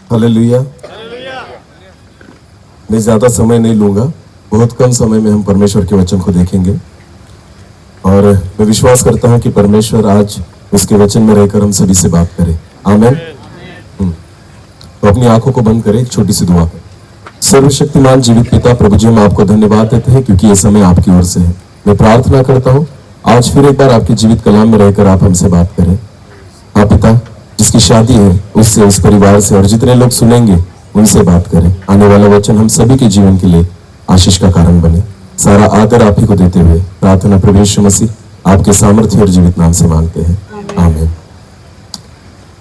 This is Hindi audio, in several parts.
हालेलुया। मैं ज्यादा समय नहीं लूंगा, बहुत कम समय में हम परमेश्वर के वचन को देखेंगे और मैं विश्वास करता हूं कि परमेश्वर आज उसके वचन में रहकर हम सभी से बात करे। आमीन। तो अपनी आंखों को बंद करें, एक छोटी सी दुआ। सर्वशक्तिमान जीवित पिता प्रभु जी, हम आपको धन्यवाद देते हैं क्योंकि ये समय आपकी ओर से है। मैं प्रार्थना करता हूँ आज फिर एक बार आपके जीवित कलाम में रहकर आप हमसे बात करें। हाँ पिता, जिसकी शादी है उससे, उस परिवार से और जितने लोग सुनेंगे उनसे बात करें। आने वाला वचन हम सभी के जीवन के लिए आशीष का कारण बने। सारा आदर आप ही को देते हुए प्रार्थना प्रभु यीशु मसीह आपके सामर्थ्य और जीवित नाम से मांगते हैं, आमीन।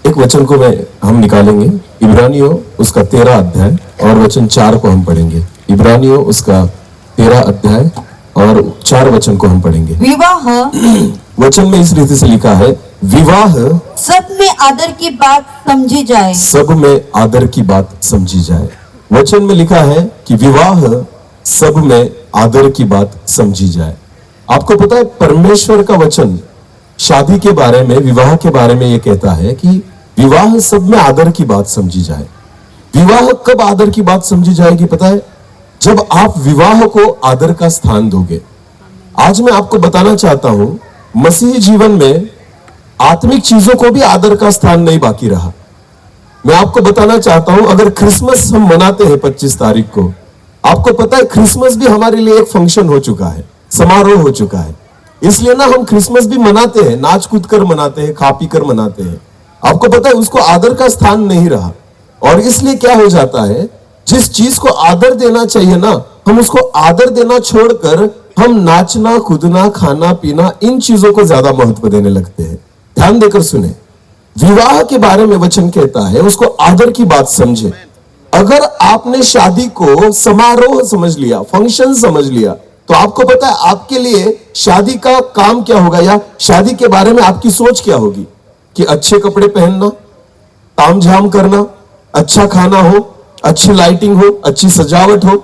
एक वचन को हम निकालेंगे, इब्रानियों उसका 13 अध्याय और वचन 4 को हम पढ़ेंगे। इब्रानियों उसका 13 अध्याय और 4 वचन को हम पढ़ेंगे। विवाह वचन में इस रीति से लिखा है, विवाह सब में आदर की बात समझी जाए। सब में आदर की बात समझी जाए। वचन में लिखा है कि विवाह सब में आदर की बात समझी जाए। आपको पता है परमेश्वर का वचन शादी के बारे में, विवाह के बारे में यह कहता है कि विवाह सब में आदर की बात समझी जाए। विवाह कब आदर की बात समझी जाएगी पता है? जब आप विवाह को आदर का स्थान दोगे। आज मैं आपको बताना चाहता हूं, मसीही जीवन में आत्मिक चीजों को भी आदर का स्थान नहीं बाकी रहा। मैं आपको बताना चाहता हूं, अगर क्रिसमस हम मनाते हैं 25 तारीख को, आपको पता है क्रिसमस भी हमारे लिए एक फंक्शन हो चुका है, समारोह हो चुका है। इसलिए ना हम क्रिसमस भी मनाते हैं, नाच कूद कर मनाते हैं, खा पी कर मनाते हैं। आपको पता है उसको आदर का स्थान नहीं रहा। और इसलिए क्या हो जाता है, जिस चीज को आदर देना चाहिए ना, हम उसको आदर देना छोड़कर हम नाचना, कूदना, खाना पीना, इन चीजों को ज्यादा महत्व देने लगते हैं। ध्यान देकर सुने, विवाह के बारे में वचन कहता है उसको आदर की बात समझे। अगर आपने शादी को समारोह समझ लिया, फंक्शन समझ लिया, तो आपको पता है आपके लिए शादी का काम क्या होगा, या शादी के बारे में आपकी सोच क्या होगी कि अच्छे कपड़े पहनना, तामझाम करना, अच्छा खाना हो, अच्छी लाइटिंग हो, अच्छी सजावट हो,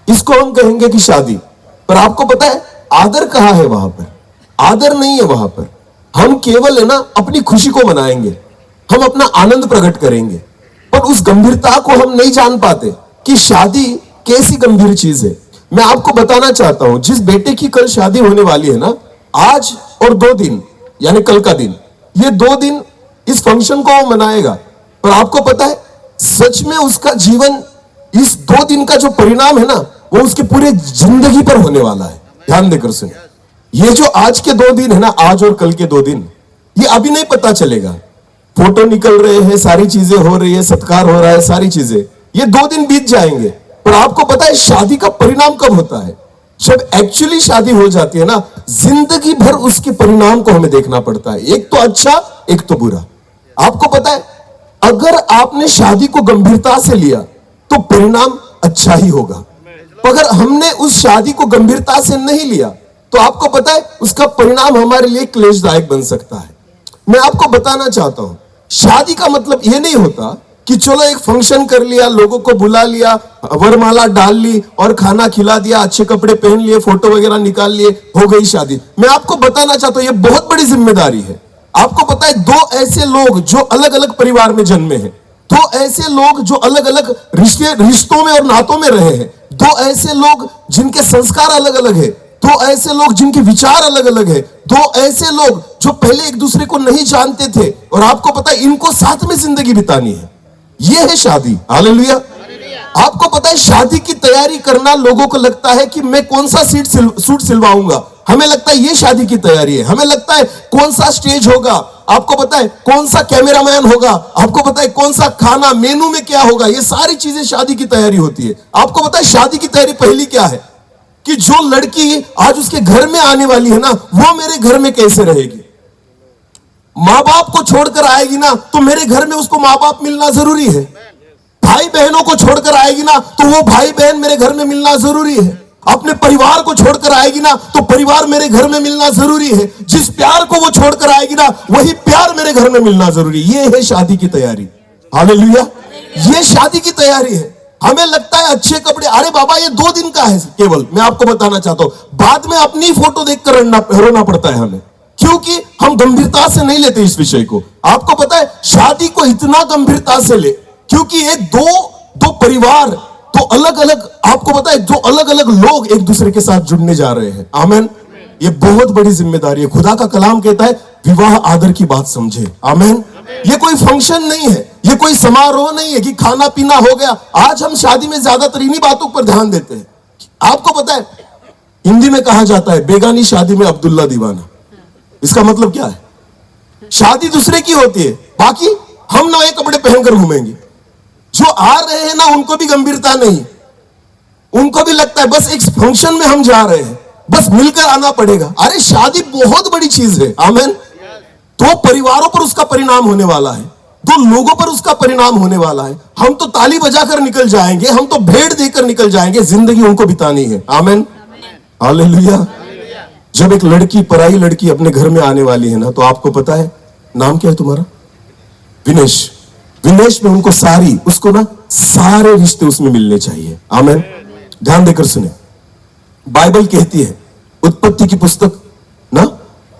इसको हम कहेंगे कि शादी। पर आपको पता है आदर कहां है? वहां पर आदर नहीं है। वहां पर हम केवल है ना अपनी खुशी को मनाएंगे, हम अपना आनंद प्रकट करेंगे, पर उस गंभीरता को हम नहीं जान पाते कि शादी कैसी गंभीर चीज है। मैं आपको बताना चाहता हूं, जिस बेटे की कल शादी होने वाली है ना, आज और 2 दिन यानी कल का दिन, ये 2 दिन इस फंक्शन को वो मनाएगा। पर आपको पता है सच में उसका जीवन, इस 2 दिन का जो परिणाम है ना, वो उसके पूरे जिंदगी पर होने वाला है। ध्यान देकर सुनिए, ये जो आज के 2 दिन है ना, आज और कल के 2 दिन, ये अभी नहीं पता चलेगा। फोटो निकल रहे हैं, सारी चीजें हो रही है, सत्कार हो रहा है, सारी चीजें, ये 2 दिन बीत जाएंगे। पर आपको पता है शादी का परिणाम कब होता है? जब एक्चुअली शादी हो जाती है ना, जिंदगी भर उसके परिणाम को हमें देखना पड़ता है, एक तो अच्छा एक तो बुरा। आपको पता है अगर आपने शादी को गंभीरता से लिया तो परिणाम अच्छा ही होगा। अगर हमने उस शादी को गंभीरता से नहीं लिया तो आपको पता है उसका परिणाम हमारे लिए क्लेशदायक बन सकता है। मैं आपको बताना चाहता हूं, शादी का मतलब यह नहीं होता कि चलो एक फंक्शन कर लिया, लोगों को बुला लिया, वरमाला डाल ली और खाना खिला दिया, अच्छे कपड़े पहन लिए, फोटो वगैरह निकाल लिए, हो गई शादी। मैं आपको बताना चाहता हूं यह बहुत बड़ी जिम्मेदारी है। आपको पता है 2 ऐसे लोग जो अलग अलग परिवार में जन्मे हैं, 2 ऐसे लोग जो अलग अलग रिश्तों में और नातों में रहे हैं, 2 ऐसे लोग जिनके संस्कार अलग अलग है, 2 ऐसे लोग जिनके विचार अलग अलग है, 2 ऐसे लोग जो पहले एक दूसरे को नहीं जानते थे और आपको पता है इनको साथ में जिंदगी बितानी है। यह है शादी। हालेलुया। आपको पता है शादी की तैयारी करना, लोगों को लगता है कि मैं कौन सा सूट सिलवाऊंगा, हमें लगता है ये शादी की तैयारी है, हमें लगता है कौन सा स्टेज होगा, आपको पता है कौन सा कैमरामैन होगा, आपको पता है कौन सा खाना, मेनू में क्या होगा, ये सारी चीजें शादी की तैयारी होती है। आपको पता है शादी की तैयारी पहली क्या है कि जो लड़की आज उसके घर में आने वाली है ना, वो मेरे घर में कैसे रहेगी। माँ बाप को छोड़कर आएगी ना, तो मेरे घर में उसको माँ बाप मिलना जरूरी है। भाई बहनों को छोड़कर आएगी ना, तो वो भाई बहन मेरे घर में मिलना जरूरी है। अपने परिवार को छोड़कर आएगी ना, तो परिवार मेरे घर में मिलना जरूरी है। जिस प्यार को वो छोड़कर आएगी ना, वही प्यार मेरे घर में मिलना जरूरी है। ये है शादी की तैयारी। हालेलुया। ये शादी की तैयारी है। हमें लगता है अच्छे कपड़े, अरे बाबा ये 2 दिन का है केवल। मैं आपको बताना चाहता हूं, बाद में अपनी फोटो देखकर रोना पड़ता है हमें, क्योंकि हम गंभीरता से नहीं लेते इस विषय को। आपको पता है शादी को इतना गंभीरता से ले, क्योंकि ये दो परिवार, दो अलग अलग, आपको पता है, दो अलग अलग लोग एक दूसरे के साथ जुड़ने जा रहे हैं। आमेन। ये बहुत बड़ी जिम्मेदारी है। खुदा का कलाम कहता है विवाह आदर की बात समझे। आमेन। ये कोई फंक्शन नहीं है, ये कोई समारोह नहीं है कि खाना पीना हो गया। आज हम शादी में ज्यादातर इन्हीं बातों पर ध्यान देते हैं। आपको पता है हिंदी में कहा जाता है बेगानी शादी में अब्दुल्ला दीवाना। इसका मतलब क्या है? शादी दूसरे की होती है, बाकी हम नए कपड़े पहनकर घूमेंगे। जो आ रहे हैं ना उनको भी गंभीरता नहीं, उनको भी लगता है बस एक फंक्शन में हम जा रहे हैं, बस मिलकर आना पड़ेगा। अरे शादी बहुत बड़ी चीज है। आमेन। दो परिवारों पर उसका परिणाम होने वाला है, दो लोगों पर उसका परिणाम होने वाला है। हम तो ताली बजाकर निकल जाएंगे, हम तो भेंट देकर निकल जाएंगे, जिंदगी उनको बितानी है। आमेन। हालेलुया। जब एक लड़की, पराई लड़की अपने घर में आने वाली है ना, तो आपको पता है नाम क्या है तुम्हारा? विनेश। विनेश में उनको उसको ना सारे रिश्ते उसमें मिलने चाहिए। आमेन। ध्यान देकर सुने, बाइबल कहती है उत्पत्ति की पुस्तक ना,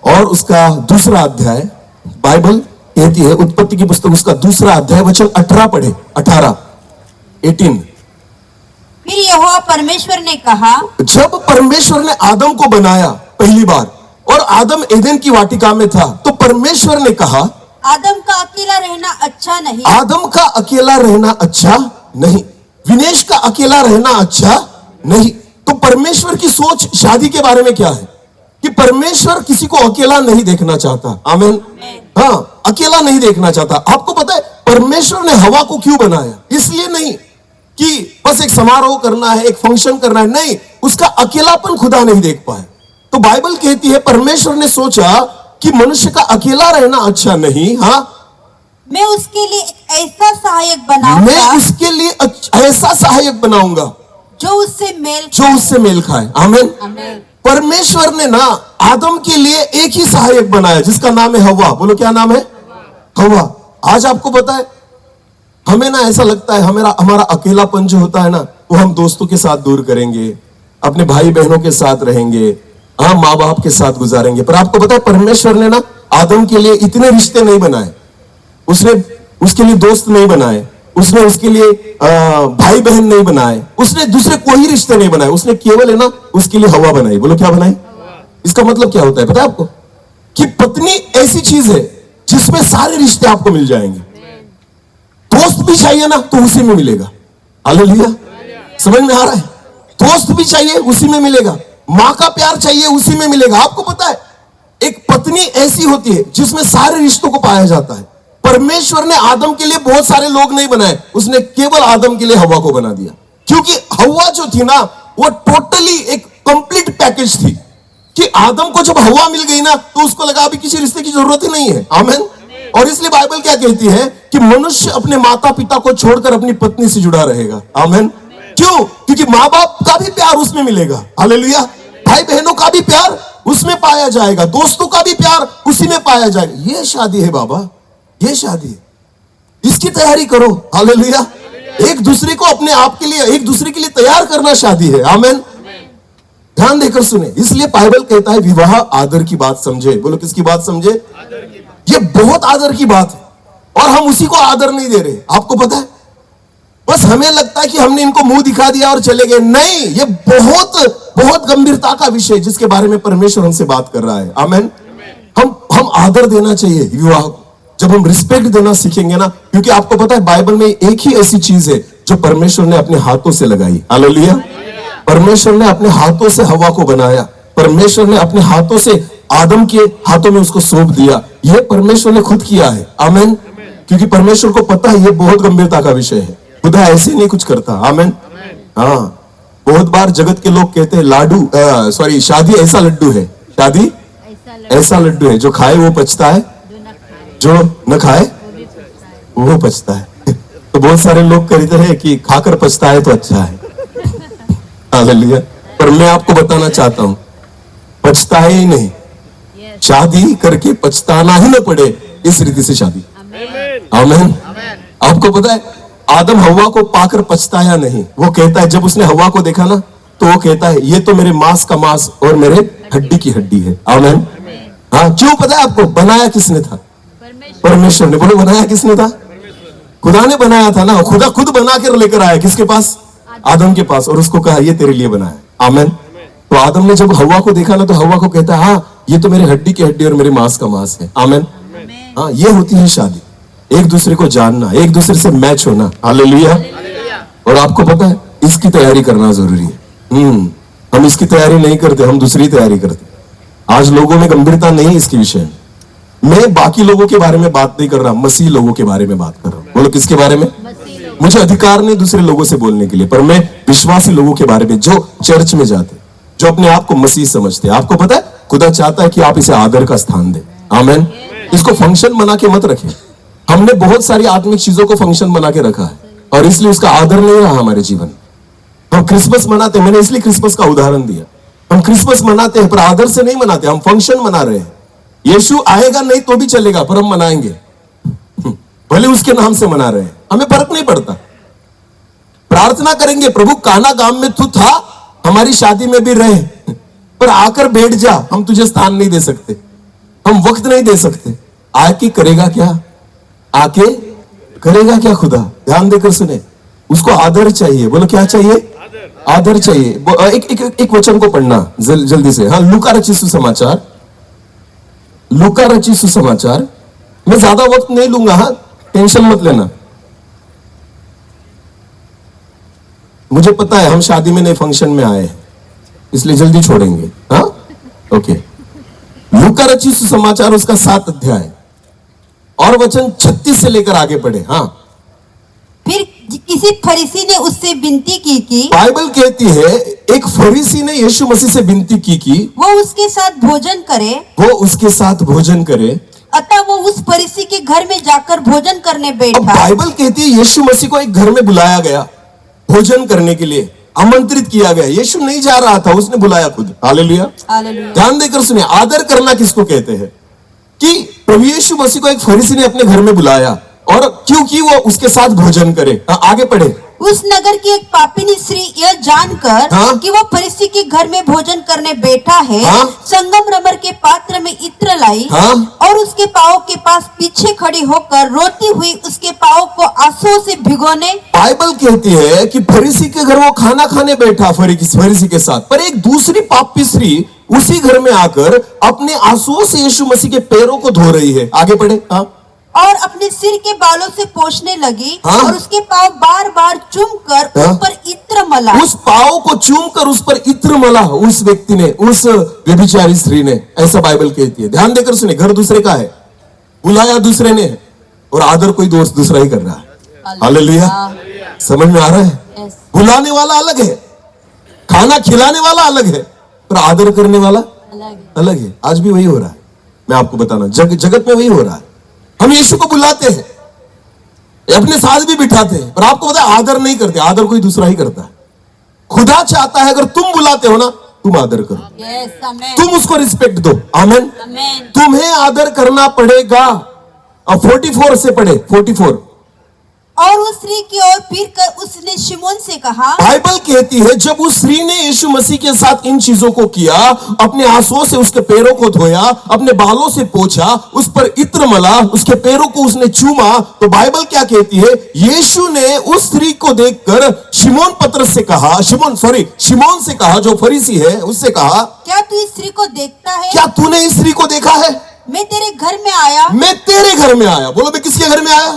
और उसका दूसरा अध्याय, बाइबल कहती है उत्पत्ति की पुस्तक उसका दूसरा अध्याय वचन 18 पढ़े, 18 फिर यहोवा परमेश्वर ने कहा, जब परमेश्वर ने आदम को बनाया पहली बार और आदम एदेन की वाटिका में था, तो परमेश्वर ने कहा आदम का अकेला रहना अच्छा नहीं। आदम का अकेला रहना अच्छा नहीं, विनेश का अकेला रहना अच्छा नहीं। तो परमेश्वर की सोच शादी के बारे में क्या है कि परमेश्वर किसी को अकेला नहीं देखना चाहता। आमीन। हाँ, अकेला नहीं देखना चाहता। आपको पता है परमेश्वर ने हवा को क्यों बनाया? इसलिए नहीं कि बस एक समारोह करना है, एक फंक्शन करना है, नहीं, उसका अकेलापन खुदा नहीं देख पाया। तो बाइबल कहती है परमेश्वर ने सोचा कि मनुष्य का अकेला रहना अच्छा नहीं। हाँ, मैं उसके लिए एक ऐसा सहायक बनाऊंगा, मैं उसके लिए ऐसा सहायक बनाऊंगा जो उससे मेल खाए। आमीन। परमेश्वर ने ना आदम के लिए एक ही सहायक बनाया जिसका नाम है हवा। बोलो क्या नाम है? हवा। आज आपको पता है हमें ना ऐसा लगता है हमारा अकेलापन जो होता है ना, वो हम दोस्तों के साथ दूर करेंगे, अपने भाई बहनों के साथ रहेंगे, हाँ, माँ बाप के साथ गुजारेंगे। पर आपको पता है परमेश्वर ने ना आदम के लिए इतने रिश्ते नहीं बनाए, उसने उसके लिए दोस्त नहीं बनाए, उसने उसके लिए भाई बहन नहीं बनाए, उसने दूसरे कोई रिश्ते नहीं बनाए, उसने केवल है ना उसके लिए हवा बनाई। बोलो क्या बनाई? इसका मतलब क्या होता है पता है आपको? कि पत्नी ऐसी चीज है जिसमें सारे रिश्ते आपको मिल जाएंगे। दोस्त भी चाहिए ना तो उसी में मिलेगा। हालेलुया। समझ में आ रहा है? दोस्त भी चाहिए उसी में मिलेगा, मां का प्यार चाहिए उसी में मिलेगा। आपको पता है एक पत्नी ऐसी होती है जिसमें सारे रिश्तों को पाया जाता है। परमेश्वर ने आदम के लिए बहुत सारे लोग नहीं बनाए, उसने केवल आदम के लिए हवा को बना दिया। क्योंकि हवा जो थी ना वो टोटली एक कंप्लीट पैकेज थी कि आदम को जब हवा मिल गई ना तो उसको लगा अभी किसी रिश्ते की जरूरत ही नहीं है। आमीन। और इसलिए बाइबल क्या कहती है कि मनुष्य अपने माता पिता को छोड़कर अपनी पत्नी से जुड़ा रहेगा। आमीन। क्यों? क्योंकि माँ बाप का भी प्यार उसमें मिलेगा। हालेलुया। भाई बहनों का भी प्यार उसमें पाया जाएगा, दोस्तों का भी प्यार उसी में पाया जाएगा। ये शादी है बाबा, ये शादी है, इसकी तैयारी करो। हालेलुया। एक दूसरे को अपने आप के लिए, एक दूसरे के लिए तैयार करना शादी है। आमीन। ध्यान देकर सुने, इसलिए बाइबल कहता है विवाह आदर की बात समझे। बोलो किसकी बात समझे? ये बहुत आदर की बात है और हम उसी को आदर नहीं दे रहे। आपको पता है बस हमें लगता है कि हमने इनको मुंह दिखा दिया और चले गए। नहीं, ये बहुत बहुत गंभीरता का विषय जिसके बारे में परमेश्वर हमसे बात कर रहा है। आमीन। हम आदर देना चाहिए विवाह को, जब हम रिस्पेक्ट देना सीखेंगे ना, क्योंकि आपको पता है बाइबल में एक ही ऐसी चीज है जो परमेश्वर ने अपने हाथों से लगाई। हालेलुया। परमेश्वर ने अपने हाथों से हवा को बनाया, परमेश्वर ने अपने हाथों से आदम के हाथों में उसको सौंप दिया। यह परमेश्वर ने खुद किया है। आमीन। क्योंकि परमेश्वर को पता है यह बहुत गंभीरता का विषय है, खुदा ऐसे नहीं कुछ करता। आमीन। हाँ, बहुत बार जगत के लोग कहते हैं शादी ऐसा लड्डू है, शादी ऐसा लड्डू है, जो खाए वो पचता है, जो न खाए वो पचता है। तो बहुत सारे लोग कहते हैं कि खाकर पचता है तो अच्छा है। हालेलुया। पर मैं आपको बताना चाहता हूं पचता है ही नहीं, शादी करके पछताना ही न पड़े, इस रीति से शादी। आमीन। आपको पता है आदम हवा को पाकर पछताया नहीं। वो कहता है जब उसने हवा को देखा ना तो वो कहता है ये तो मेरे मांस का मांस और मेरे हड्डी की हड्डी है। आमीन। हाँ, क्यों पता है आपको? बनाया किसने था? परमेश्वर ने। बोलो बनाया किसने था? खुदा ने बनाया था ना, खुदा खुद बना कर लेकर आया किसके पास? आदम के पास, और उसको कहा ये तेरे लिए बनाया। आमेन। तो आदम ने जब हवा को देखा ना, तो हवा को कहता है हाँ ये तो मेरे हड्डी की हड्डी और मेरे मांस का मांस है। आमेन। हाँ, ये होती है शादी, एक दूसरे को जानना, एक दूसरे से मैच होना। हालेलुया। और आपको पता है इसकी तैयारी करना जरूरी है। हम इसकी तैयारी नहीं करते, हम दूसरी तैयारी करते। आज लोगों में गंभीरता नहीं है इसके विषय में। मैं बाकी लोगों के बारे में बात नहीं कर रहा, मसीह लोगों के बारे में बात कर रहा हूं। बोलो किसके बारे में? मुझे अधिकार नहीं दूसरे लोगों से बोलने के लिए, पर मैं विश्वासी लोगों के बारे में, जो चर्च में जाते, जो अपने आप को मसीह समझते। आपको पता है खुदा चाहता है कि आप इसे आदर का स्थान दें। आमेन। इसको फंक्शन बना के मत रखें। हमने बहुत सारी आत्मिक चीजों को फंक्शन बना के रखा है और इसलिए उसका आदर नहीं रहा हमारे जीवन। हम क्रिसमस मनाते हैं, मैंने इसलिए क्रिसमस का उदाहरण दिया। हम क्रिसमस मनाते हैं पर आदर से नहीं मनाते, हम फंक्शन मना रहे हैं। यीशु आएगा नहीं तो भी चलेगा, पर हम मनाएंगे, भले उसके नाम से मना रहे हैं, हमें फर्क नहीं पड़ता। प्रार्थना करेंगे, प्रभु काना गांव में तू था, हमारी शादी में भी रहे, पर आकर बैठ जा, हम तुझे स्थान नहीं दे सकते, हम वक्त नहीं दे सकते। आके करेगा क्या? आके करेगा क्या खुदा? ध्यान देकर सुने, उसको आदर चाहिए। बोलो क्या चाहिए? आदर चाहिए। एक वचन को पढ़ना जल्दी से। हाँ, लूका रचित सुसमाचार, लूका रचित सुसमाचार। मैं ज्यादा वक्त नहीं लूंगा, हाँ टेंशन मत लेना। मुझे पता है हम शादी में नहीं फंक्शन में आए, इसलिए जल्दी छोड़ेंगे। हाँ ओके। लूका रचित सुसमाचार उसका 7 अध्याय और वचन 36 से लेकर आगे पढ़े। हाँ। फिर किसी फरीसी ने उससे विनती की कि बाइबल कहती है एक फरीसी ने यीशु मसीह से विनती की कि वो उसके साथ भोजन करे, वो उसके साथ भोजन करे। अतः वो उस फरीसी के घर में जाकर भोजन करने अब बैठा। बाइबल कहती है यीशु मसीह को एक घर में बुलाया गया भोजन करने के लिए, आमंत्रित किया गया। यीशु नहीं जा रहा था, उसने बुलाया खुद। हालेलुया। हालेलुया। ध्यान देकर सुनिए, आदर करना किसको कहते हैं? कि प्रभु यीशु मसीह को एक फरीसी ने अपने घर में बुलाया, और क्योंकि वो उसके साथ भोजन करे। आगे पढ़े। उस नगर की एक पापिनी स्त्री यह जानकर हाँ? कि वो फरीसी के घर में भोजन करने बैठा है, हाँ? संगमरमर के पात्र में इत्र लाई, हाँ? और उसके पाँव के पास पीछे खड़ी होकर रोती हुई उसके पाँव को आंसुओं से भिगोने। बाइबल कहती है कि फरीसी के घर वो खाना खाने बैठा फरीसी के साथ, पर एक दूसरी पापी स्त्री उसी घर में आकर अपने आंसुओं से यीशु मसीह के पैरों को धो रही है। आगे पढ़े। हाँ? और अपने सिर के बालों से पोंछने लगी। हाँ? और उसके पाँव बार बार चूमकर हाँ? उस पर इत्र मला। उस पाँव को चूमकर उस पर इत्र मला उस व्यक्ति ने, उस व्यभिचारी स्त्री ने। ऐसा बाइबल कहती है। ध्यान देकर सुने, घर दूसरे का है, बुलाया दूसरे ने, और आदर कोई दोस्त दूसरा ही कर रहा है। हालेलुया। समझ में आ रहा है? बुलाने वाला अलग है, खाना खिलाने वाला अलग है, पर आदर करने वाला अलग है। आज भी वही हो रहा है, मैं आपको बताना, जगत में वही हो रहा है। हम यीशु को बुलाते हैं, अपने साथ भी बिठाते हैं, पर आपको पता है आदर नहीं करते, आदर कोई दूसरा ही करता है। खुदा चाहता है अगर तुम बुलाते हो ना, तुम आदर करो, तुम उसको रिस्पेक्ट दो। आमेन। तुम्हें आदर करना पड़ेगा। अब 44 से पढ़े, 44। और उस स्त्री की ओर फिर कर उसने शिमोन से कहा। बाइबल कहती है जब उस स्त्री ने यीशु मसीह के साथ इन चीजों को किया, अपने आंसुओं से उसके पैरों को धोया, अपने बालों से पोंछा, उस पर इत्र मला, उसके पैरों को उसने चूमा, तो बाइबल क्या कहती है? यीशु ने उस स्त्री को देखकर शिमोन से कहा, जो फरीसी है, उससे कहा, क्या तू इस स्त्री को देखता है? क्या तूने इस स्त्री को देखा है? मैं तेरे घर में आया। मैं तेरे घर में आया। बोलो मैं किसके घर में आया?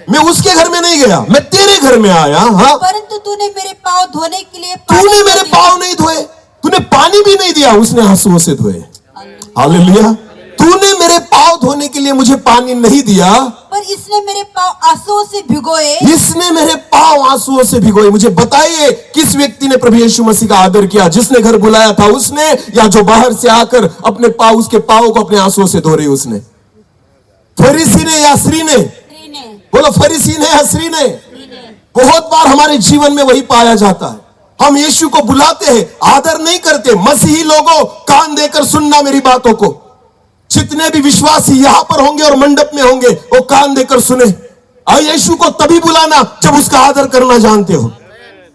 मैं उसके घर में नहीं गया, मैं तेरे घर में आया। हाँ? परंतु तूने मेरे पाँव धोने के लिए तूने मेरे पाँव नहीं धोए, तूने पानी भी नहीं दिया, उसने आंसुओं से धोए। हालेलुया। तूने मेरे पाँव धोने के लिए मुझे पानी नहीं दिया, पर इसने मेरे पाँव आंसुओं से भिगोए। इसने मेरे पाँव आंसुओं से भिगोए। मुझे बताइए किस व्यक्ति ने प्रभु यीशु मसीह का आदर किया? जिसने घर बुलाया था उसने, या जो बाहर से आकर अपने पाँव, उसके पाँव को अपने आंसुओं से धो रही उसने? फरीसी ने या स्त्री ने? बोलो फरीसी ने या स्त्री ने? बहुत बार हमारे जीवन में वही पाया जाता है। हम यीशु को बुलाते हैं, आदर नहीं करते। मसीही लोगों, कान देकर सुनना मेरी बातों को। जितने भी विश्वासी यहां पर होंगे और मंडप में होंगे, वो कान देकर सुने। और यीशु को तभी बुलाना जब उसका आदर करना जानते हो।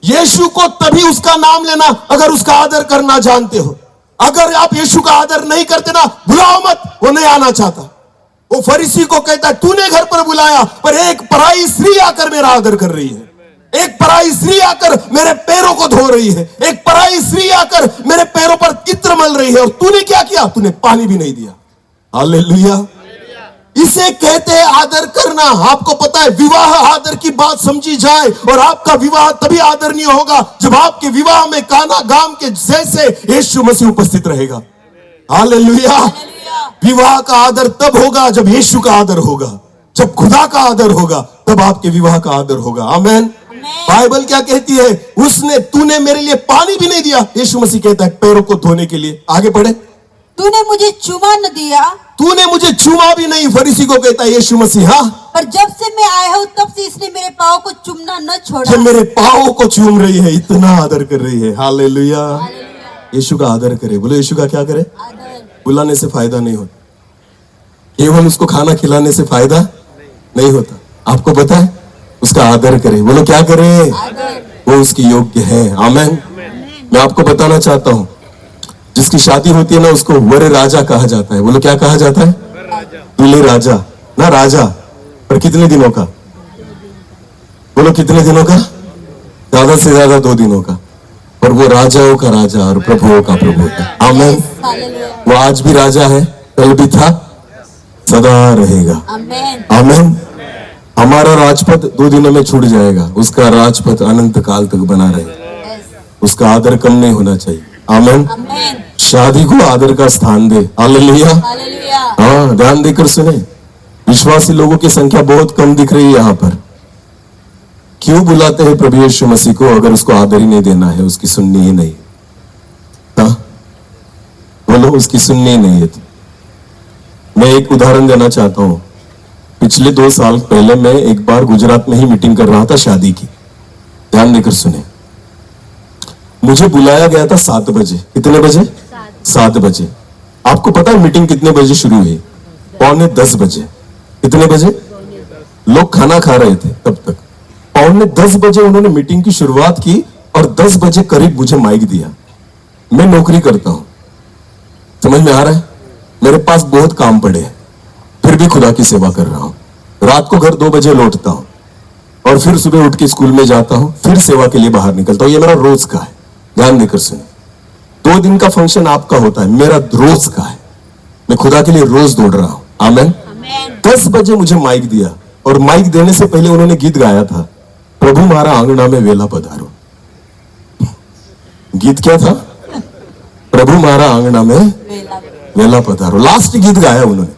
यीशु को तभी उसका नाम लेना अगर उसका आदर करना जानते हो। अगर आप यीशु का आदर नहीं करते ना, बुलाओ मत, वो नहीं आना चाहता। वो फरीसी को कहता है तूने घर पर बुलाया, पर एक पराई स्त्री आकर मेरा आदर कर रही है, एक पराई स्त्री आकर मेरे पैरों को धो रही है, एक पराई स्त्री आकर मेरे पैरों पर चित्र मल रही है, और तूने क्या किया? तूने पानी भी नहीं दिया। हालेलुया। इसे कहते हैं आदर करना। आपको पता है विवाह आदर की बात समझी जाए, और आपका विवाह तभी आदरणीय होगा जब आपके विवाह में काना गाम के जैसे यीशु मसीह उपस्थित रहेगा। हालेलुया। विवाह का आदर तब होगा जब यीशु का आदर होगा, जब खुदा का आदर होगा, तब आपके विवाह का आदर होगा। आमेन। बाइबल क्या कहती है? उसने तूने मेरे लिए पानी भी नहीं दिया। यीशु मसीह कहता है पैरों को धोने के लिए। आगे पढ़े। तूने मुझे चुमा न दिया, तूने मुझे चूमा भी नहीं। फरीसी को कहता है यीशु मसीह, हाँ, पर जब से मैं आया हूँ तब से इसने मेरे पाँव को चूमना न छोड़ा। जब मेरे पाँव को चूम रही है, इतना आदर कर रही है। हालेलुया। यीशु का आदर करे। बोलो यीशु का क्या करे? बुलाने से फायदा नहीं होता, केवल उसको खाना खिलाने से फायदा नहीं होता। आपको पता है, उसका आदर करे। बोलो क्या करे? वो उसकी योग्य है। आमेन। मैं आपको बताना चाहता हूं, जिसकी शादी होती है ना, उसको वर राजा कहा जाता है। बोलो क्या कहा जाता है? दूल्हे राजा ना, राजा। पर कितने दिनों का? बोलो कितने दिनों का? ज्यादा से ज्यादा 2 दिनों का। और वो राजाओं का राजा और प्रभुओं का प्रभु है। आमेन। वो आज भी राजा है, कल भी था, सदा रहेगा। आमेन। हमारा राजपथ 2 दिनों में छूट जाएगा, उसका राजपथ अनंत काल तक बना रहेगा। उसका आदर कम नहीं होना चाहिए। आमेन। शादी को आदर का स्थान दे। हालेलुया। हाँ, ध्यान देकर सुने। विश्वासी लोगों की संख्या बहुत कम दिख रही है यहाँ पर। क्यों बुलाते हैं प्रभु यीशु मसीह को अगर उसको आदर ही नहीं देना है, उसकी सुननी ही नहीं? हाँ, बोलो उसकी सुननी ही नहीं है। मैं एक उदाहरण देना चाहता हूं। पिछले 2 साल पहले मैं एक बार गुजरात में ही मीटिंग कर रहा था शादी की। ध्यान देकर सुने। मुझे बुलाया गया था 7 बजे। कितने बजे? 7 बजे। आपको पता है मीटिंग कितने बजे शुरू हुई? 9:45 बजे। कितने बजे? लोग खाना खा रहे थे तब तक। 9:45 बजे उन्होंने मीटिंग की शुरुआत की और 10 बजे करीब मुझे माइक दिया। मैं नौकरी करता हूं, समझ में आ रहा है? मेरे पास बहुत काम पड़े हैं, फिर भी खुदा की सेवा कर रहा हूं। रात को घर 2 बजे लौटता हूं और फिर सुबह उठ के स्कूल में जाता हूं, फिर सेवा के लिए बाहर निकलता हूं। ये मेरा रोज का है। ध्यान देकर सुने। 2 दिन का फंक्शन आपका होता है, मेरा रोज का है। मैं खुदा के लिए रोज दौड़ रहा हूं। आमेन। 10 बजे मुझे माइक दिया और माइक देने से पहले उन्होंने गीत गाया था, प्रभु मारा आंगना में वेला पधारो। गीत क्या था? प्रभु मारा आंगना में वेला पधारो। लास्ट गीत गाया उन्होंने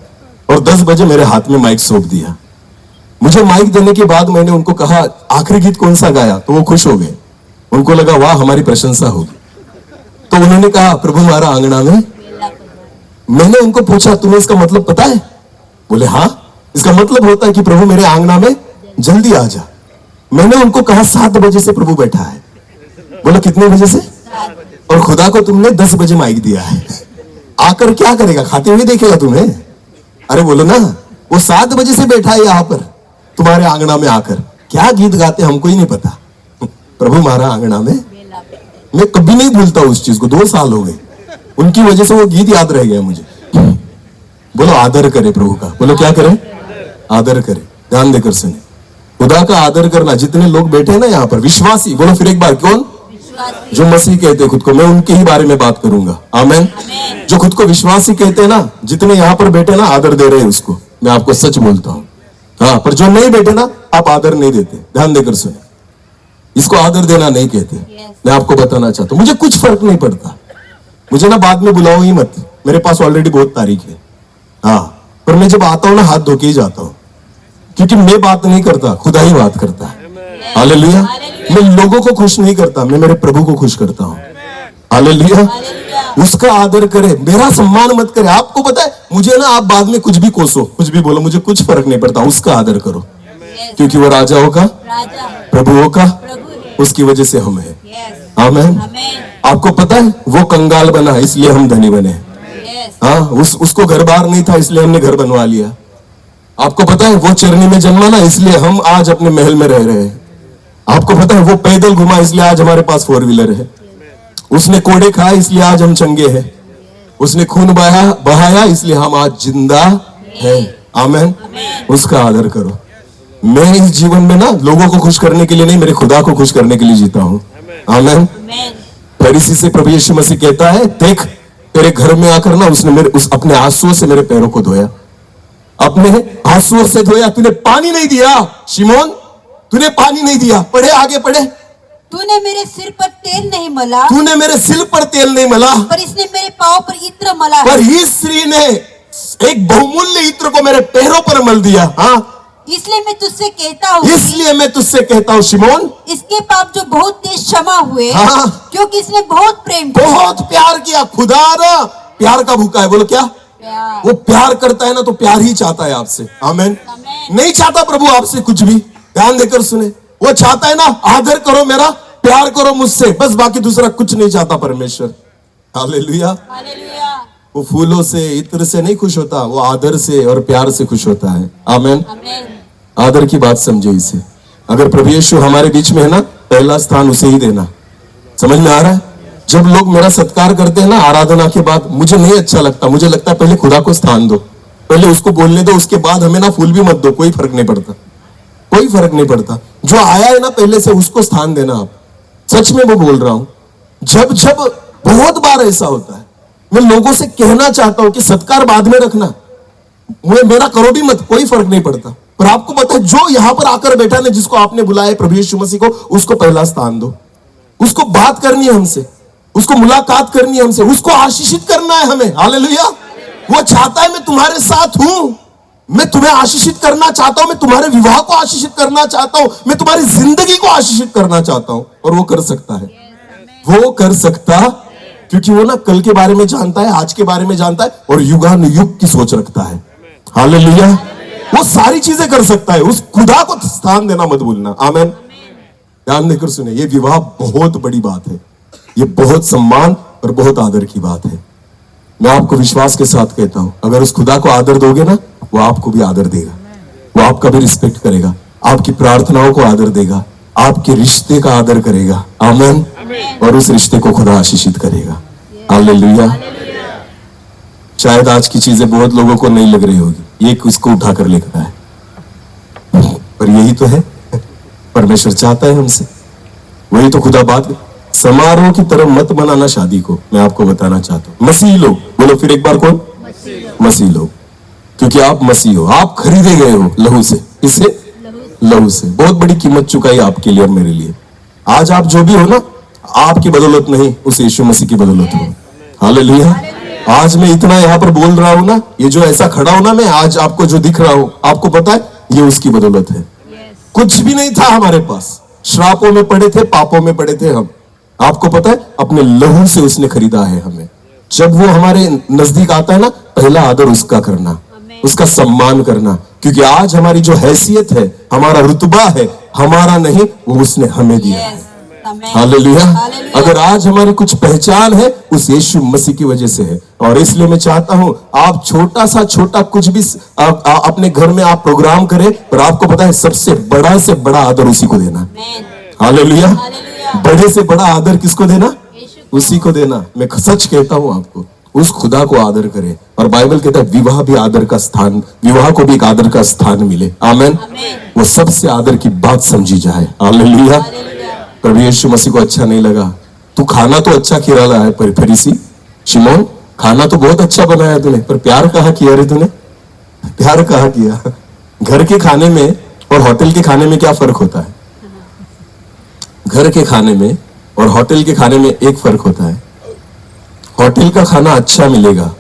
और 10 बजे मेरे हाथ में माइक सौंप दिया। मुझे माइक देने के बाद मैंने उनको कहा आखिरी गीत कौन सा गाया, तो वो खुश हो गए। उनको लगा वाह हमारी प्रशंसा होगी, तो उन्होंने कहा प्रभु मारा आंगना में। मैंने उनको पूछा तुम्हें इसका मतलब पता है? बोले हाँ, इसका मतलब होता है कि प्रभु मेरे आंगना में जल्दी आ जा। मैंने उनको कहा 7 बजे से प्रभु बैठा है। बोलो कितने बजे से? और खुदा को तुमने 10 बजे माइक दिया है, आकर क्या करेगा? खाते हुए देखेगा तुम्हें? अरे बोलो ना, वो 7 बजे से बैठा है यहाँ पर तुम्हारे आंगना में आकर। क्या गीत गाते हमको ही नहीं पता। प्रभु मारा आंगना में, मैं कभी नहीं भूलता उस चीज को। 2 साल हो गए, उनकी वजह से वो गीत याद रह गया मुझे। बोलो आदर करे प्रभु का। बोलो क्या करे? आदर करे। ध्यान देकर सुने। खुदा का आदर करना। जितने लोग बैठे हैं ना यहाँ पर विश्वासी, बोलो फिर एक बार, कौन? जो मसीह कहते हैं खुद को, मैं उनके ही बारे में बात करूंगा। आमेन। जो खुद को विश्वासी कहते हैं ना, जितने यहाँ पर बैठे ना, आदर दे रहे हैं उसको। मैं आपको सच बोलता हूँ। हाँ, पर जो नहीं बैठे ना, आप आदर नहीं देते। ध्यान देकर सुने। इसको आदर देना नहीं कहते। मैं आपको बताना चाहता हूँ, मुझे कुछ फर्क नहीं पड़ता। मुझे ना बाद में बुलाओ ही मत, मेरे पास ऑलरेडी बहुत तारीख है। हाँ, पर मैं जब आता हूँ ना, हाथ धो के ही जाता हूँ, क्योंकि मैं बात नहीं करता, खुदा ही बात करता है। हालेलुया। मैं लोगों को खुश नहीं करता, मैं मेरे प्रभु को खुश करता हूँ। हालेलुया। उसका आदर करे, मेरा सम्मान मत करे। आपको पता है, मुझे ना आप बाद में कुछ भी कोसो, कुछ भी बोलो, मुझे कुछ फर्क नहीं पड़ता। उसका आदर करो, क्योंकि वो राजाओं का, प्रभुओं का, उसकी वजह से हम हैं। आमेन। आपको पता है, वो कंगाल बना इसलिए हम धनी बने। हाँ, उसको घर बार नहीं था इसलिए हमने घर बनवा लिया। आपको पता है, वो चरनी में जन्मा ना इसलिए हम आज अपने महल में रह रहे हैं। आपको पता है, वो पैदल घुमा इसलिए आज हमारे पास 4 व्हीलर है। उसने कोड़े खाए इसलिए आज हम चंगे हैं। उसने खून बहाया इसलिए हम आज जिंदा हैं। आमेन। उसका आदर करो। मैं इस जीवन में ना लोगों को खुश करने के लिए नहीं, मेरे खुदा को खुश करने के लिए जीता हूं। आमेन। फरीसी से प्रभु यीशु मसीह कहता है, देख तेरे घर में आकर ना उसने उस अपने आंसुओं से मेरे पैरों को धोया, अपने आंसुओं से धोया। तूने पानी नहीं दिया शिमोन, तूने पानी नहीं दिया। पढ़े, आगे पढ़े। तूने मेरे सिर पर तेल नहीं मला, तूने मेरे सिर पर तेल नहीं मला, पर इसने मेरे पांव पर इत्र मला है। पर इस स्त्री ने एक बहुमूल्य इत्र को मेरे पैरों पर मल दिया। हाँ, इसलिए मैं तुझसे कहता हूँ, इसलिए मैं तुझसे कहता हूँ शिमोन, इसके पाप जो बहुत तेज क्षमा हुए, हाँ। क्योंकि इसने बहुत प्रेम किया। बहुत प्यार किया। खुदा ना प्यार का भूखा है। बोलो क्या? प्यार। वो प्यार करता है ना, तो प्यार ही चाहता है आपसे। आमेन। नहीं चाहता प्रभु आपसे कुछ भी। ध्यान देकर सुने, वो चाहता है ना, आदर करो मेरा, प्यार करो मुझसे, बस बाकी दूसरा कुछ नहीं चाहता परमेश्वर। हालेलुया। हालेलुया। वो फूलों से, इत्र से नहीं खुश होता, वो आदर से और प्यार से खुश होता है। आमेन। आमेन। आदर की बात समझे इसे। अगर प्रभु यीशु हमारे बीच में है ना, पहला स्थान उसे ही देना। समझ में आ रहा है? जब लोग मेरा सत्कार करते हैं ना आराधना के बाद, मुझे नहीं अच्छा लगता। मुझे लगता है पहले खुदा को स्थान दो, पहले उसको बोलने दो, उसके बाद हमें ना फूल भी मत दो, कोई फर्क नहीं पड़ता, कोई फर्क नहीं पड़ता। जो आया है ना पहले से, उसको स्थान देना आप। सच में वो बोल रहा हूं। जब जब बहुत बार ऐसा होता है, मैं लोगों से कहना चाहता हूं कि सत्कार बाद में रखना, मेरा करो भी मत, कोई फर्क नहीं पड़ता। पर आपको पता है, जो यहां पर आकर बैठा ना, जिसको आपने बुलाया प्रभु यीशु मसीह को, उसको पहला स्थान दो। उसको बात करनी है हमसे, उसको मुलाकात करनी है हमसे, उसको आशीषित करना है हमें। हालेलुया। वो चाहता है मैं तुम्हारे साथ हूं, मैं तुम्हें आशीषित करना चाहता हूं, मैं तुम्हारे विवाह को आशीषित करना चाहता हूं, मैं तुम्हारी जिंदगी को आशीषित करना चाहता हूं। और वो कर सकता है, वो कर सकता, क्योंकि वो ना कल के बारे में जानता है, आज के बारे में जानता है, और युगानुयुग की सोच रखता है। हालेलुया। वो सारी चीजें कर सकता है। उस खुदा को स्थान देना मत भूलना। आमेन। ध्यान देकर सुने, ये विवाह बहुत बड़ी बात है, ये बहुत सम्मान और बहुत आदर की बात है। मैं आपको विश्वास के साथ कहता हूं, अगर उस खुदा को आदर दोगे ना, वो आपको भी आदर देगा, वो आपका भी रिस्पेक्ट करेगा, आपकी प्रार्थनाओं को आदर देगा, आपके रिश्ते का आदर करेगा। आमेन। और उस रिश्ते को खुदा आशीषित करेगा। हालेलुया। शायद आज की चीजें बहुत लोगों को नहीं लग रही होगी, ये किसको उठाकर लेकर आए, पर यही तो है परमेश्वर चाहता है हमसे। वही तो खुदा बात। समारोह की तरह मत बनाना शादी को, मैं आपको बताना चाहता हूं। मसीह लोग, बोलो फिर एक बार, कौन? मसीह लोग। क्योंकि आप मसीह हो, आप खरीदे गए हो लहू से। इससे लहू से बहुत बड़ी कीमत चुकाई आपके लिए और मेरे लिए। आज आप जो भी हो ना, आपकी बदौलत नहीं, उस यीशु मसीह की बदौलत हो। हालेलुया। आज मैं इतना यहां पर बोल रहा हूं ना, ये जो ऐसा खड़ा हूं ना, मैं आज आपको जो दिख रहा हूं, आपको पता है ये उसकी बदौलत है। कुछ भी नहीं था हमारे पास, श्रापों में पड़े थे, पापों में पड़े थे हम। आपको पता है, अपने लहू से उसने खरीदा है हमें। जब वो हमारे नजदीक आता है ना, पहला आदर उसका करना, उसका सम्मान करना, क्योंकि आज हमारी जो हैसियत है, हमारा रुतबा है, हमारा नहीं, वो उसने हमें दिया है। हालेलुया। अगर आज हमारी कुछ पहचान है, उस यीशु मसीह की वजह से है। और इसलिए मैं चाहता हूं, आप छोटा सा छोटा कुछ भी अपने घर में आप प्रोग्राम करें, पर आपको पता है सबसे बड़ा से बड़ा आदर उसी को देना। हालेलुया। बड़े से बड़ा आदर किसको देना? उसी को देना। मैं सच कहता हूं आपको, उस खुदा को आदर करे। और बाइबल कहता है विवाह भी आदर का स्थान, विवाह को भी एक आदर का स्थान मिले। आमेन। वो सबसे आदर की बात समझी जाए। हालेलुया। प्रभु यीशु मसीह को अच्छा नहीं लगा, तू खाना तो अच्छा खिला रहा है, पर फरीसी शिमोन, खाना तो बहुत अच्छा बनाया तूने, पर प्यार कहाँ किया रे तूने? प्यार कहाँ किया? घर के खाने में और होटल के खाने में क्या फर्क होता है? घर के खाने में और होटल के खाने में एक फर्क होता है, होटल का खाना अच्छा मिलेगा,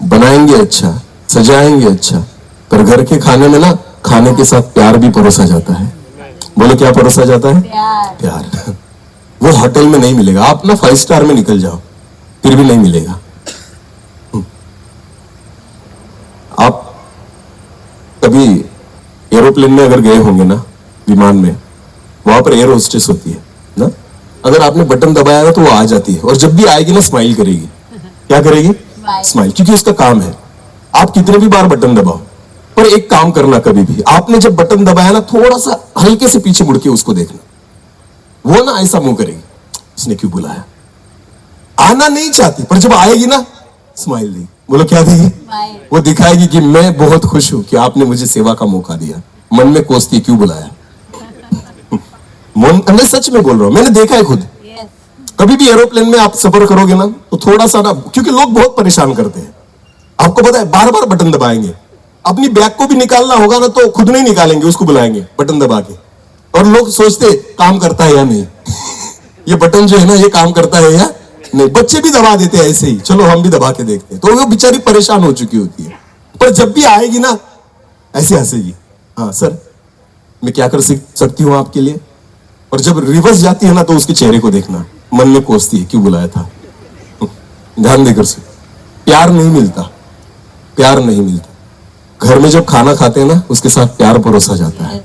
बनाएंगे अच्छा, सजाएंगे अच्छा, पर घर के खाने में ना, खाने के साथ प्यार भी परोसा जाता है। बोलो क्या परोसा जाता है? प्यार। वो होटल में नहीं मिलेगा। आप ना 5 स्टार में निकल जाओ, फिर भी नहीं मिलेगा। आप कभी एरोप्लेन में अगर गए होंगे ना, विमान में, वहां पर एयर होस्टेस होती है ना, अगर आपने बटन दबाया ना तो वो आ जाती है, और जब भी आएगी ना स्माइल करेगी। क्या करेगी? स्माइल, क्योंकि उसका काम है। आप कितने भी बार बटन दबाओ, पर एक काम करना, कभी भी आपने जब बटन दबाया ना, थोड़ा सा हल्के से पीछे मुड़ के उसको देखना, वो ना ऐसा मुंह करेगी, इसने क्यों बुलाया। आना नहीं चाहती, पर जब आएगी ना, स्माइल देगी। बोलो क्या देगी? स्माइल। वो दिखाएगी कि मैं बहुत खुश हूं कि आपने मुझे सेवा का मौका दिया। मन में कोसती क्यों बुलाया? मैं सच में बोल रहा हूं, मैंने देखा है खुद। यस। कभी भी एरोप्लेन में आप सफर करोगे ना तो थोड़ा सा ना, क्योंकि लोग बहुत परेशान करते हैं, आपको पता है, बार बार बटन दबाएंगे। अपनी बैग को भी निकालना होगा ना तो खुद नहीं निकालेंगे, उसको बुलाएंगे बटन दबा के। और लोग सोचते काम करता है या नहीं, ये बटन जो है ना ये काम करता है या नहीं। बच्चे भी दबा देते हैं ऐसे ही, चलो हम भी दबा के देखते हैं। तो वो बेचारी परेशान हो चुकी होती है, पर जब भी आएगी ना ऐसे हंसेगी, हाँ सर मैं क्या कर सकती हूँ आपके लिए। और जब रिवर्स जाती है ना तो उसके चेहरे को देखना, मन में कोसती है क्यों बुलाया था। ध्यान देकर से, प्यार नहीं मिलता, प्यार नहीं मिलता। घर में जब खाना खाते हैं ना उसके साथ प्यार परोसा जाता है।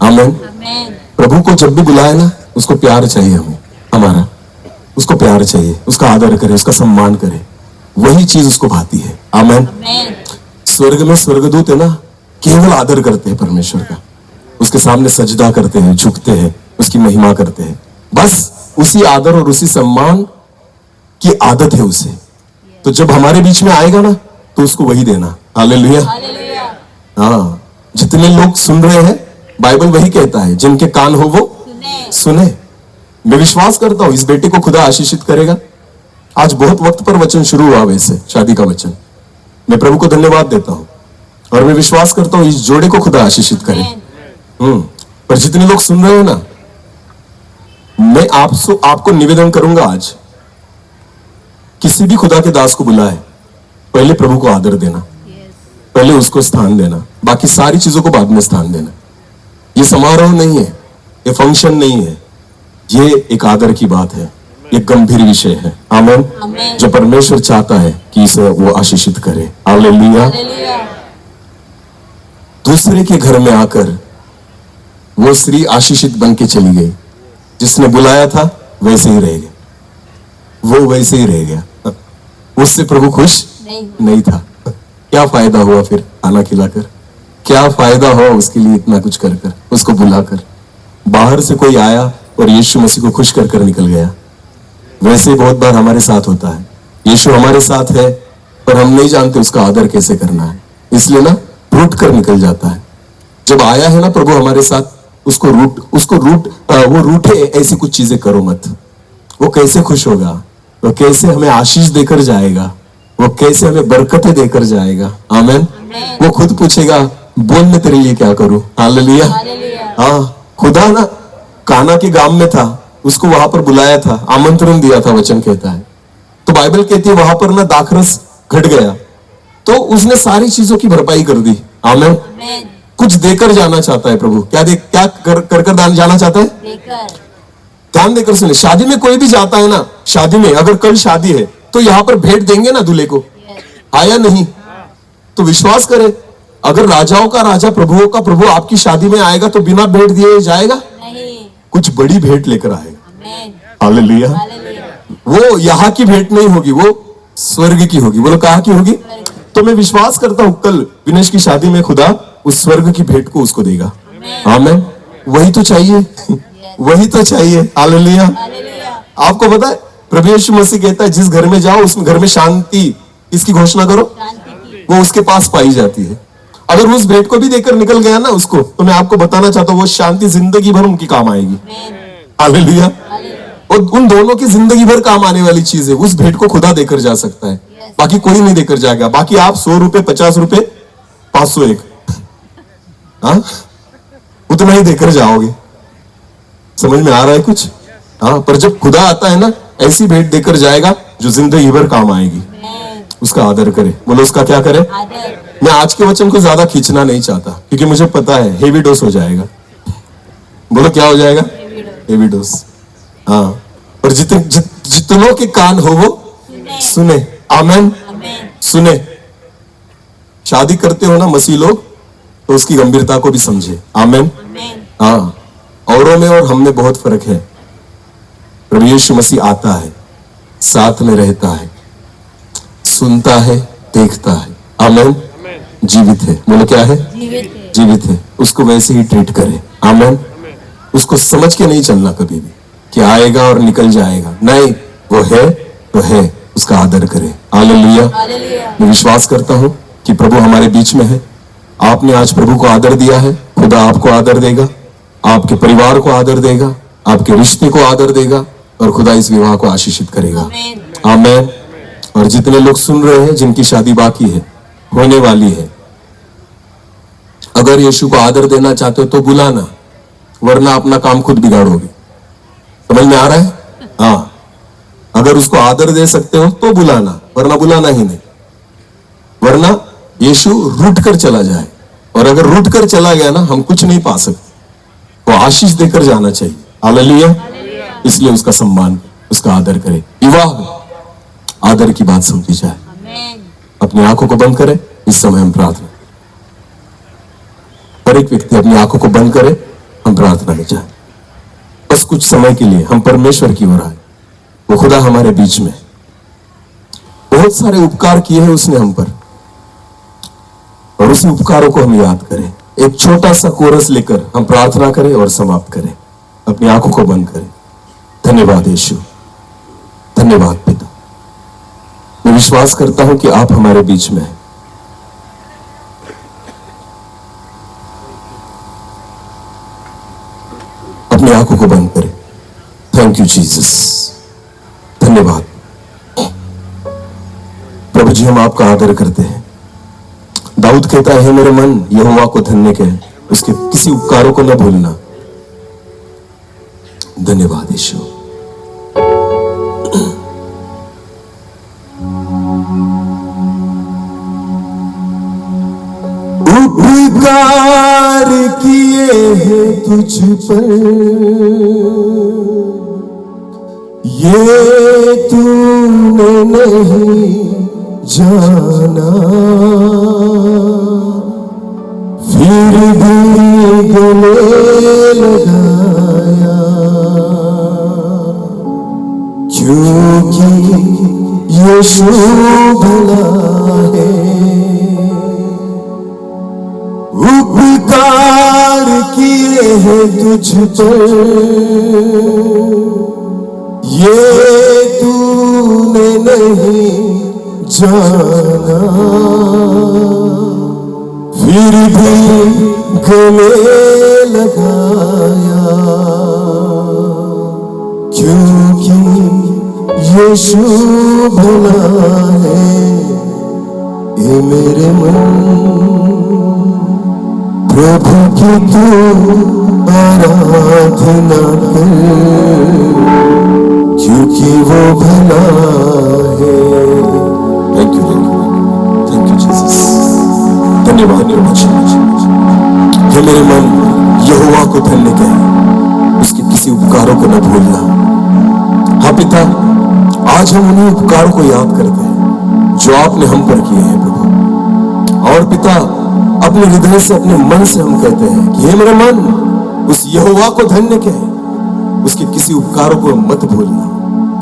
आमीन। आमेन। प्रभु को जब भी बुलाए ना उसको प्यार चाहिए, हमें हमारा उसको प्यार चाहिए, उसका आदर करे, उसका सम्मान करे, वही चीज उसको भाती है। आमीन। आमेन। स्वर्ग में स्वर्गदूत है ना केवल आदर करते हैं परमेश्वर का, उसके सामने सजदा करते हैं, झुकते हैं, उसकी महिमा करते हैं। बस उसी आदर और उसी सम्मान की आदत है उसे। तो जब हमारे बीच में आएगा ना तो उसको वही देना। हालेलुया। हालेलुया। हाँ, जितने लोग सुन रहे हैं बाइबल वही कहता है, जिनके कान हो वो सुने। सुने। मैं विश्वास करता हूं इस बेटे को खुदा आशीषित करेगा। आज बहुत वक्त पर वचन शुरू हुआ, वैसे शादी का वचन। मैं प्रभु को धन्यवाद देता हूं और मैं विश्वास करता हूं इस जोड़े को खुदा आशीषित करे। आमेन। पर जितने लोग सुन रहे हैं ना, मैं आपको निवेदन करूंगा, आज किसी भी खुदा के दास को बुलाए, पहले प्रभु को आदर देना, यस। पहले उसको स्थान देना, बाकी सारी चीजों को बाद में स्थान देना। ये समारोह नहीं है, ये फंक्शन नहीं है, ये एक आदर की बात है, एक गंभीर विषय है। आमीन। आमेन। जो परमेश्वर चाहता है कि इसे वो आशीषित करे। हालेलुया। हालेलुया। दूसरे के घर में आकर वो स्त्री आशीषित बन के चली गई। जिसने बुलाया था वैसे ही रह गया, वो वैसे ही रह गया। उससे प्रभु खुश नहीं था। क्या फायदा हुआ फिर खाना खिलाकर? क्या फायदा हुआ उसके लिए इतना कुछ कर कर, उसको बुलाकर? बाहर से कोई आया और यीशु मसीह को खुश कर कर निकल गया। वैसे बहुत बार हमारे साथ होता है, यीशु हमारे साथ है पर हम नहीं जानते उसका आदर कैसे करना है, इसलिए ना रूठ कर निकल जाता है। जब आया है ना प्रभु हमारे साथ, वो रूठे ऐसी कुछ चीजें करो मत। वो कैसे खुश होगा, वो कैसे हमें आशीष देकर जाएगा, वो कैसे हमें बरकतें देकर जाएगा। आमीन। वो खुद पूछेगा बोल मैं तेरे लिए क्या करूं। हालेलुया। हालेलुया। हाँ, खुदा ना काना के गांव में था, उसको वहां पर बुलाया था, आमंत्रण दिया था, वचन कहता है। तो बाइबल कहती है वहां पर ना दाखरस घट गया, तो उसने सारी चीजों की भरपाई कर दी। आमीन। आमेन। कुछ देकर जाना चाहता है प्रभु। क्या कर जाना चाहता है? देकर। ध्यान देकर सुने, शादी में कोई भी जाता है ना, शादी में अगर कल शादी है तो यहाँ पर भेंट देंगे ना दूल्हे को, यस। आया नहीं तो विश्वास करें, अगर राजाओं का राजा प्रभुओं का प्रभु आपकी शादी में आएगा तो बिना भेंट दिए जाएगा? नहीं। कुछ बड़ी भेंट लेकर आएगा। आमेन। हालेलुया। हालेलुया। वो यहाँ की भेंट नहीं होगी, वो स्वर्ग की होगी। बोलो कहाँ की होगी? तो मैं विश्वास करता हूँ कल विनेश की शादी में खुदा उस स्वर्ग की भेंट को उसको देगा। आमीन। वही तो चाहिए, वही तो चाहिए। हालेलुया। हालेलुया। आपको पता है प्रभु यीशु मसीह कहता है जिस घर में जाओ उस घर में शांति इसकी घोषणा करो, शांति की। वो उसके पास पाई जाती है। अगर उस भेंट को भी देकर निकल गया ना उसको, तो मैं आपको बताना चाहता हूँ वो शांति जिंदगी भर उनकी काम आएगी। आमेन। हालेलुया। हालेलुया। और उन दोनों की जिंदगी भर काम आने वाली चीज है। उस भेंट को खुदा देकर जा सकता है, बाकी कोई नहीं देकर जाएगा। बाकी आप 100 रुपए, 50 रुपए, 501, हाँ उतना ही देकर जाओगे। समझ में आ रहा है कुछ? हाँ, पर जब खुदा आता है ना ऐसी भेंट देकर जाएगा जो जिंदगी भर काम आएगी। आमेन। उसका आदर करे। बोलो उसका क्या करे? आदर। मैं आज के वचन को ज्यादा खींचना नहीं चाहता क्योंकि मुझे पता है हेवी डोज हो जाएगा। बोलो क्या हो जाएगा? Heavy dose. हाँ, और जितनों के कान हो वो सुने। आमीन। आमेन। सुने। शादी करते हो ना मसीह लोग तो उसकी गंभीरता को भी समझे। आमीन। आमेन। हाँ, औरों में और हम में बहुत फर्क है। प्रभु यीशु मसीह आता है, साथ में रहता है, सुनता है, देखता है। आमीन। जीवित है। बोलो क्या है? जीवित है। जीवित है। उसको वैसे ही ट्रीट करे। आमीन। उसको समझ के नहीं चलना कभी भी कि आएगा और निकल जाएगा। नहीं, वो है तो है, उसका आदर करें। हालेलुया। मैं विश्वास करता हूं कि प्रभु हमारे बीच में है। आपने आज प्रभु को आदर दिया है, खुदा आपको आदर देगा, आपके परिवार को आदर देगा, आपके रिश्ते को आदर देगा और खुदा इस विवाह को आशीषित करेगा। आमीन। और जितने लोग सुन रहे हैं जिनकी शादी बाकी है, होने वाली है, अगर यीशु को आदर देना चाहते हो तो बुलाना, वरना अपना काम खुद बिगाड़ोगे। समझ में आ रहा है? हाँ, अगर उसको आदर दे सकते हो तो बुलाना, वरना बुलाना ही नहीं, वरना यीशु रूठ कर चला जाए। और अगर रूठ कर चला गया ना, हम कुछ नहीं पा सकते, वो आशीष देकर जाना चाहिए। हालेलुया। इसलिए उसका सम्मान, उसका आदर करें। विवाह आदर की बात समझी जाए। अपनी आंखों को बंद करें, इस समय हम प्रार्थना। हर एक व्यक्ति अपनी आंखों को बंद करे, हम प्रार्थना में जाए। बस कुछ समय के लिए हम परमेश्वर की ओर आए। वो खुदा हमारे बीच में, बहुत सारे उपकार किए हैं उसने हम पर, और उसी उपकारों को हम याद करें। एक छोटा सा कोरस लेकर हम प्रार्थना करें और समाप्त करें। अपनी आंखों को बंद करें। धन्यवाद यीशु, धन्यवाद पिता। मैं विश्वास करता हूं कि आप हमारे बीच में हैं। अपनी आंखों को बंद करें। थैंक यू जीसस, धन्यवाद प्रभु जी। हम आपका आदर करते हैं। दाऊद कहता है, मेरे मन यहोवा को धन्य कहे, उसके किसी उपकारों को न भूलना। धन्यवाद यीशु। उपकार किए हैं तुझ पर, ये तूने नहीं जाना, फिर भी गले लगाया, क्योंकि यीशु भला है। उपकार किए हैं तुझ पर, ये तूने नहीं जाना, फिर भी गले लगाया, क्योंकि यीशु भला है। ये मेरे मन प्रभु की तू आराधना कर, क्योंकि वो भला है। Thank you Jesus. धन्यवाद हे मेरे मन यहोवा को धन्य कहे, उसके किसी उपकारों को न भूलना। हाँ पिता, आज हम उन्हीं उपकारों को याद करते हैं जो आपने हम पर किए हैं प्रभु। और पिता, अपने हृदय से, अपने मन से हम कहते हैं कि हे मेरे मन, उस यहोवा को धन्य कहे, उसके किसी उपकारों को मत भूलना।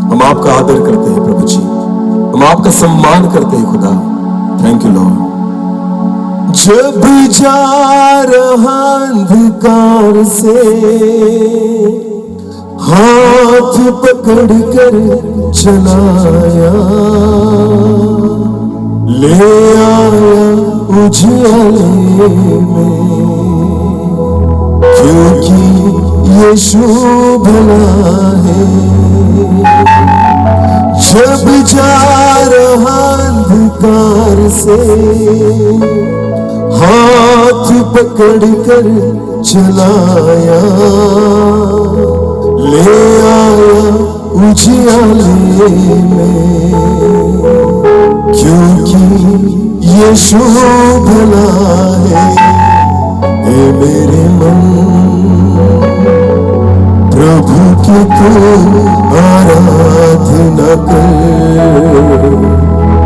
हम आपका आदर करते हैं प्रभु जी, हम आपका सम्मान करते हैं खुदा। Thank you Lord. जब जा रहा अंधकार से हाथ पकड़ कर चलाया, ले आया उजियाले में, क्योंकि यीशु भला है। जब जा रहा अंधकार से हाथ पकड़ कर चलाया, ले आया उजियाले में, क्योंकि यीशु भला है। ए मेरे मन प्रभु की तू आराधना कर,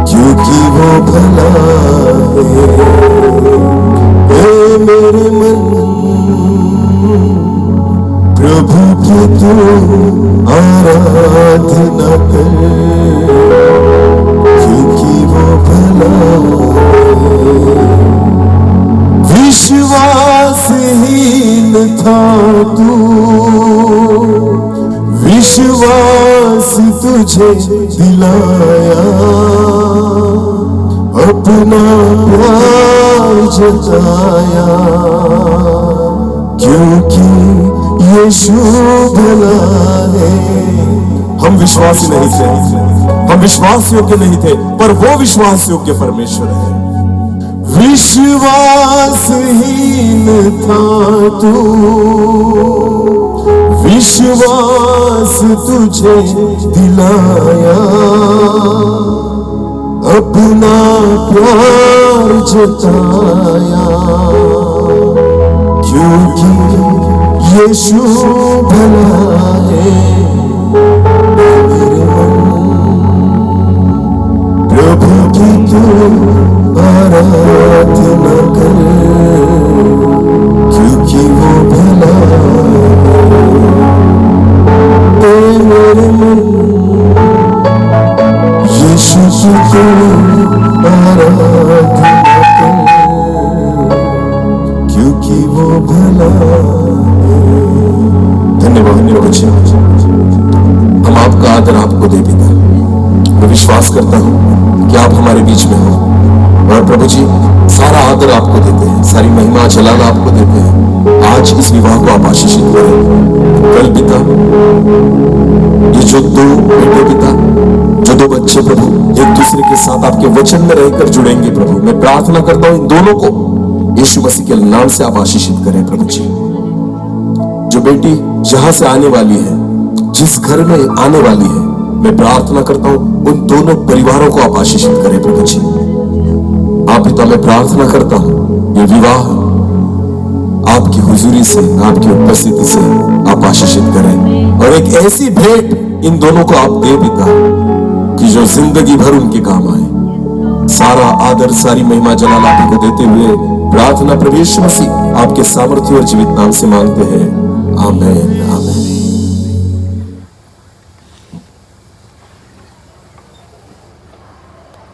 क्योंकि वो भला है। ए मेरे मन प्रभु की तू आराधना कर, क्योंकि वो भला है। विश्वासहीन था तू, विश्वास तुझ तुझे दिलाया, अपना प्यार जताया, क्योंकि यीशु भला है। हम विश्वासी नहीं थे, हम विश्वास योग्य नहीं थे, पर वो विश्वास योग्य परमेश्वर है। विश्वासहीन था तू, विश्वास तुझे दिलाया, अपना प्यार जताया, क्योंकि यीशु भला है। मेरे मन प्रभु की तू आराधना कर, क्योंकि वो भला है। मेरे मन यीशु की तू आराधना कर, क्योंकि वो भला है। धन्यवाद प्रभु जी, हम आपका आदर आपको दे पिता। मैं विश्वास करता हूं कि आप हमारे बीच में हो, और प्रभु जी सारा आदर आपको देते हैं, सारी महिमा जलाल आपको देते हैं। आज इस विवाह को आप आशीषित करें। कल पिता ये जो दो बेटे पिता, जो दो बच्चे प्रभु एक दूसरे के साथ आपके वचन में रहकर जुड़ेंगे प्रभु, मैं प्रार्थना करता हूं इन दोनों को यीशु मसीह के नाम से आप आशीषित करें प्रभु जी। जो बेटी जहां से आने वाली है, जिस घर में आने वाली है, मैं प्रार्थना करता हूं उन दोनों परिवारों को आप आशीषित करें प्रभु जी। आप पिता मैं प्रार्थना करता हूं ये विवाह आपकी हुजूरी से, आपकी उपस्थिति से आप आशीषित करें, और एक ऐसी भेंट इन दोनों को आप दे पिता कि जो जिंदगी भर उनके काम आए। सारा आदर सारी महिमा जलाल आप को देते हुए प्रार्थना प्रभु यीशु मसीह आपके सामर्थ्य और जीवित नाम से मांगते हैं, आमीन आमीन।